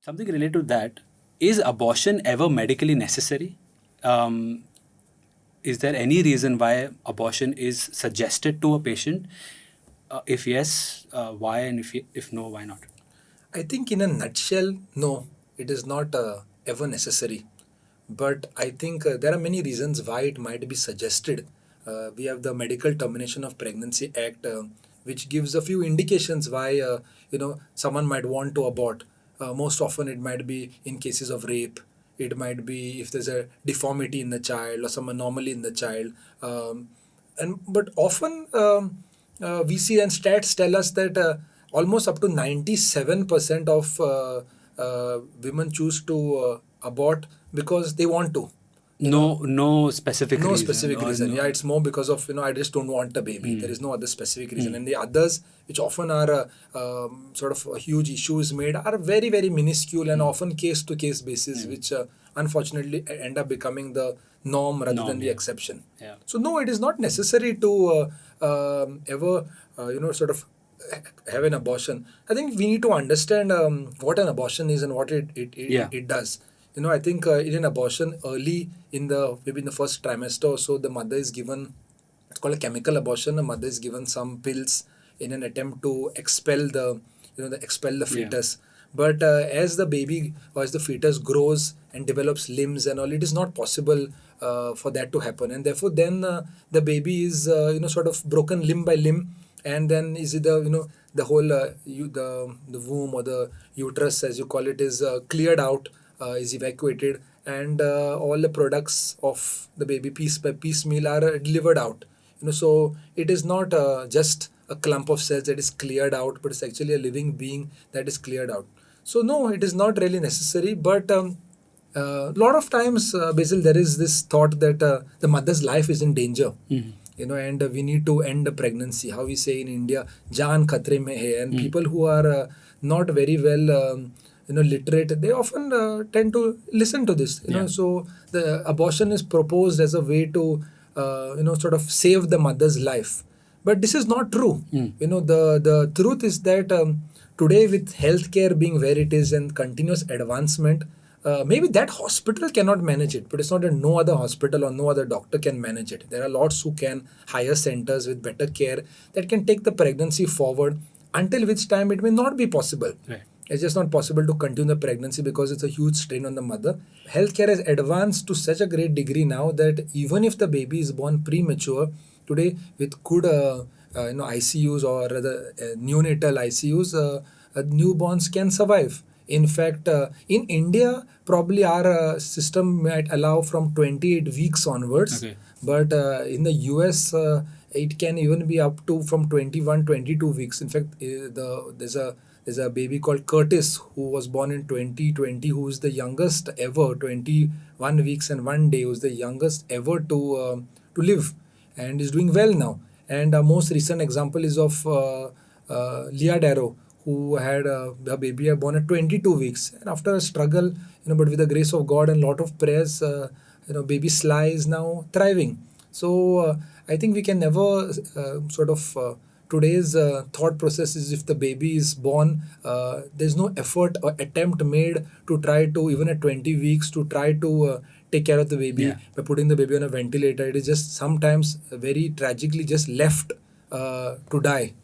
Something related to that, is abortion ever medically necessary? Um, is there any reason why abortion is suggested to a patient? If yes, why? And if no, why not? I think in a nutshell, no, it is not ever necessary. But I think there are many reasons why it might be suggested. We have the Medical Termination of Pregnancy Act, which gives a few indications why someone might want to abort. Most often, it might be in cases of rape. It might be if there's a deformity in the child or some anomaly in the child. And but often we see, and stats tell us that almost up to 97% of women choose to abort because they want to. No specific No reason. specific Or reason. no- Yeah, it's more because of I just don't want a baby. There is no other specific reason, and the others, which often are sort of a huge issues made, are very very minuscule and often case to case basis, which unfortunately end up becoming the norm rather than the yeah. exception. Yeah. So no, it is not necessary to ever sort of have an abortion. I think we need to understand what an abortion is and what Yeah. it does. I think in an abortion early in the maybe in the first trimester or so, the mother is given, it's called a chemical abortion. The mother is given some pills in an attempt to expel the Yeah. fetus. But as the baby or as the fetus grows and develops limbs and all, it is not possible for that to happen, and therefore then the baby is sort of broken limb by limb, and then is it the whole the womb or the uterus, as you call it, is cleared out, is evacuated, and all the products of the baby piece by piecemeal are delivered out. So it is not just a clump of cells that is cleared out, but it's actually a living being that is cleared out. So no, it is not really necessary. But a lot of times, Basil, there is this thought that the mother's life is in danger. And we need to end the pregnancy. How we say in India, "Jaan khatre mein hai," and people who are not very well, literate, they often tend to listen to this. So the abortion is proposed as a way to, sort of save the mother's life. But this is not true. The truth is that today, with healthcare being where it is and continuous advancement, maybe that hospital cannot manage it, but it's not that no other hospital or no other doctor can manage it. There are lots who can hire centers with better care that can take the pregnancy forward, until which time it may not be possible. Right. It's just not possible to continue the pregnancy because it's a huge strain on the mother. Healthcare has advanced to such a great degree now that even if the baby is born premature, today with good ICUs, or rather neonatal ICUs, newborns can survive. In fact, in India, probably our system might allow from 28 weeks onwards. Okay. But in the US, it can even be up to from 21, 22 weeks. In fact, there's a baby called Curtis who was born in 2020, who is the youngest ever, 21 weeks and 1 day, who is the youngest ever to live, and is doing well now. And our most recent example is of Leah Darrow, who had a baby born at 22 weeks, and after a struggle, but with the grace of God and lot of prayers, baby Sly is now thriving. So I think we can never sort of today's thought process is, if the baby is born, there's no effort or attempt made to try to, even at 20 weeks, to try to take care of the baby. Yeah. By putting the baby on a ventilator. It is just sometimes very tragically just left to die.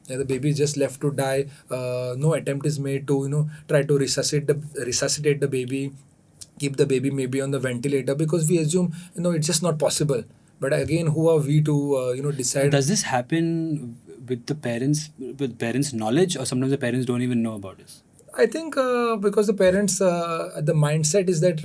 Yeah, the baby is just left to die. No attempt is made to try to resuscitate the baby, keep the baby maybe on the ventilator, because we assume it's just not possible. But again, who are we to decide? Does this happen with parents' knowledge, or sometimes the parents don't even know about this? I think because the parents, the mindset is that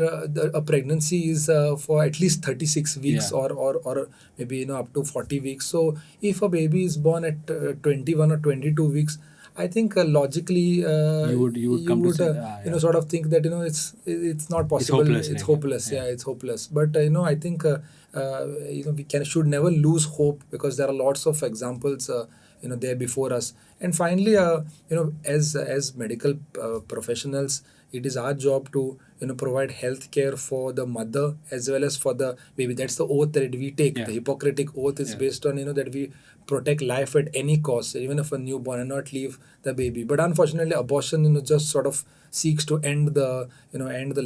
a pregnancy is for at least 36 weeks, Yeah. or maybe up to 40 weeks. So if a baby is born at 21 or 22 weeks, I think logically You would come to say, yeah. sort of think that it's not possible. hopeless, It's like, hopeless. yeah. Yeah, it's hopeless. But I think we should never lose hope, because there are lots of examples there before us. And finally, as medical professionals, it is our job to provide health care for the mother as well as for the baby. That's the oath that we take. Yeah. The Hippocratic oath is Yeah. based on that we protect life at any cost, even if a newborn, and not leave the baby. But unfortunately, abortion just sort of seeks to end the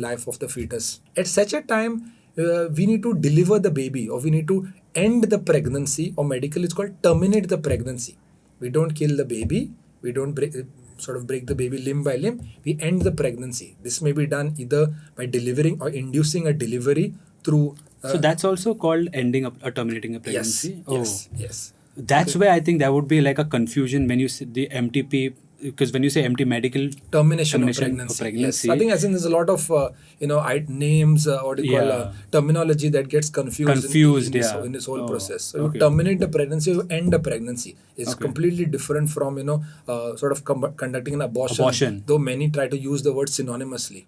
life of the fetus. At such a time, we need to deliver the baby, or we need to end the pregnancy, or medically it's called terminate the pregnancy. We don't kill the baby, we don't break the baby limb by limb, we end the pregnancy. This may be done either by delivering or inducing a delivery through So that's also called ending or terminating a yes, pregnancy. yes. That's where I think there would be like a confusion when you see the MTP, because when you say MT medical Termination of of pregnancy. Yes, I pregnancy, think as in there's a lot of names, what do you call Yeah. terminology that gets confused, Confused, in yeah. this whole Oh, process. So okay. you terminate the pregnancy, you end the pregnancy. It's Okay. completely different from conducting an abortion. Abortion. Though many try to use the word synonymously.